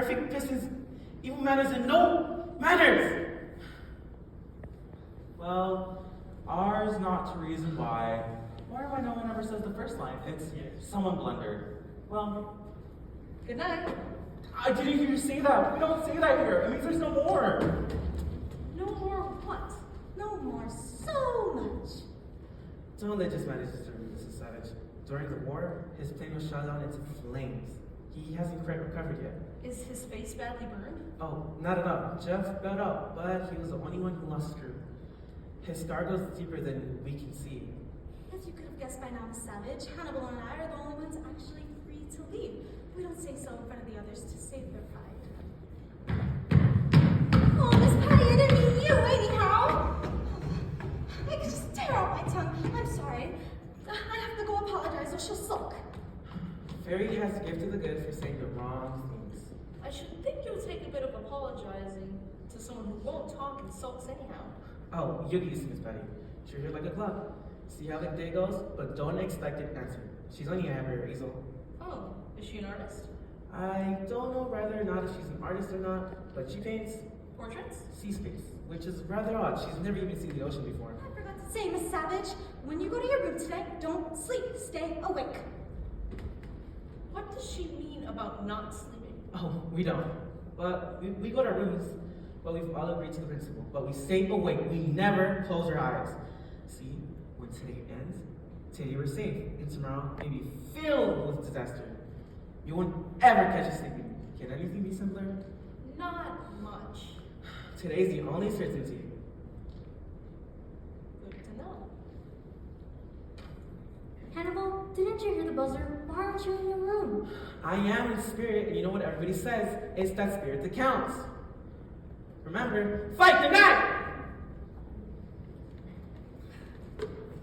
Perfect distance, evil manners, and no manners. Well, ours not to reason why. Why do I no one ever says the first line? It's someone blundered. Well, Good night. I didn't hear you say that. We don't say that here. It means there's no more. No more what? No more so much. Don't let just manage to read Mrs. Savage. During the war, his plane was shot down into flames. He hasn't quite recovered yet. Is his face badly burned? Oh, not at all. Jeff bailed out, but he was the only one who lost his crew. His scar goes deeper than we can see. As you could have guessed by now, Miss Savage, Hannibal and I are the only ones actually free to leave. We don't say so in front of the others to save their pride. Oh, Miss Patty, I didn't mean you anyhow. I could just tear out my tongue. I'm sorry. I have to go apologize or she'll sulk. Fairy has the gift of the good for saying the wrong things. I should think it would take a bit of apologizing to someone who won't talk and sulks anyhow. Oh, you'll get used to Miss Patty. Treat her like a clock. See how the day goes, but don't expect an answer. She's only a hammer easel. Oh, is she an artist? I don't know whether or not if she's an artist or not, but she paints Portraits? sea space, which is rather odd. She's never even seen the ocean before. I forgot to say, Miss Savage, when you go to your room today, don't sleep. Stay awake. What does she mean about not sleeping? Oh, we don't. But we go to our rooms, but we've all agreed to the principle. But we stay awake. We never close our eyes. See, when today ends, today we're safe, and tomorrow may be filled with disaster. You won't ever catch us sleeping. Can anything be simpler? Not much. Today's the only certainty. Good to know. Hannibal, didn't you hear the buzzer? Why aren't you in your room? I am in spirit, and you know what everybody says? It's that spirit that counts. Remember, fight the night!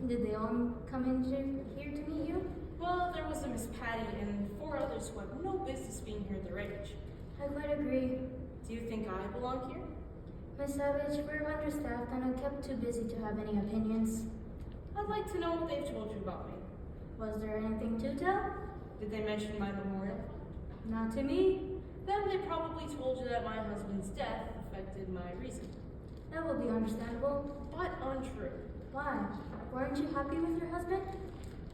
Did they all come in here to meet you? Well, there was a Miss Patty and 4 others who have no business being here at their age. I quite agree. Do you think I belong here? Miss Savage, we're understaffed and I'm kept too busy to have any opinions. I'd like to know what they've told you about me. Was there anything to tell? Did they mention my memorial? Not to me. Then they probably told you that my husband's death affected my reason. That will be understandable. But untrue. Why? Weren't you happy with your husband?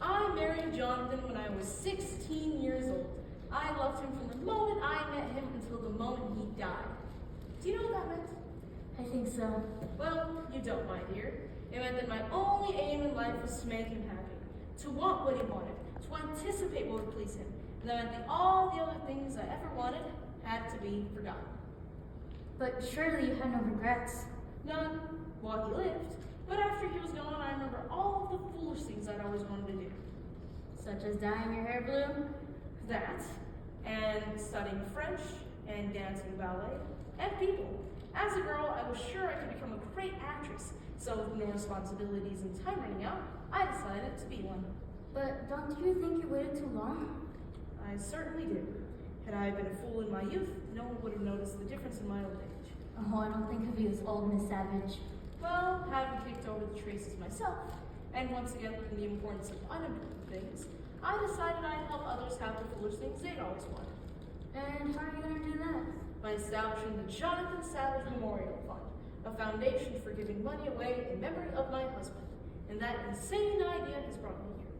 I married Jonathan when I was 16 years old. I loved him from the moment I met him until the moment he died. Do you know what that meant? I think so. Well, you don't, my dear. It meant that my only aim in life was to make him happy, to want what he wanted, to anticipate what would please him, and that meant that all the other things I ever wanted had to be forgotten. But surely you had no regrets. None while he lived, but after he was gone, I remember all of the foolish things I'd always wanted to do. Such as dyeing your hair blue? That, and studying French, and dancing ballet, and people. As a girl, I was sure I could become a great actress, so with no responsibilities and time running out, I decided to be one. But don't you think you waited too long? I certainly did. Had I been a fool in my youth, no one would have noticed the difference in my old age. Oh, I don't think of you as old, Miss Savage. Well, having kicked over the traces myself, and once again learned the importance of unimportant things, I decided I'd help others have the foolish things they'd always wanted. And how are you going to do that? By establishing the Jonathan Savage Memorial Fund, a foundation for giving money away in memory of my husband. And that insane idea has brought me here.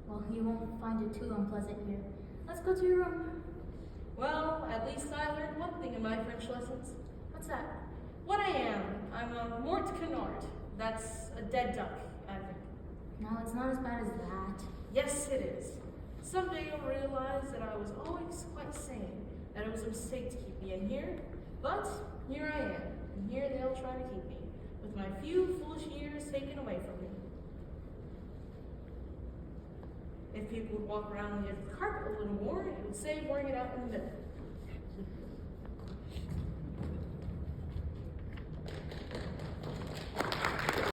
Well, you won't find it too unpleasant here. Let's go to your room. Well, at least I learned one thing in my French lessons. What's that? What I am. I'm a mort canard. That's a dead duck, I think. No, it's not as bad as that. Yes, it is. Someday you'll realize that I was always quite sane, that it was a mistake to keep me in here. But here I am, and here they'll try to keep me, with my few foolish years taken away from me. If people would walk around on the edge of the carpet a little more, it would save wearing it out in the middle.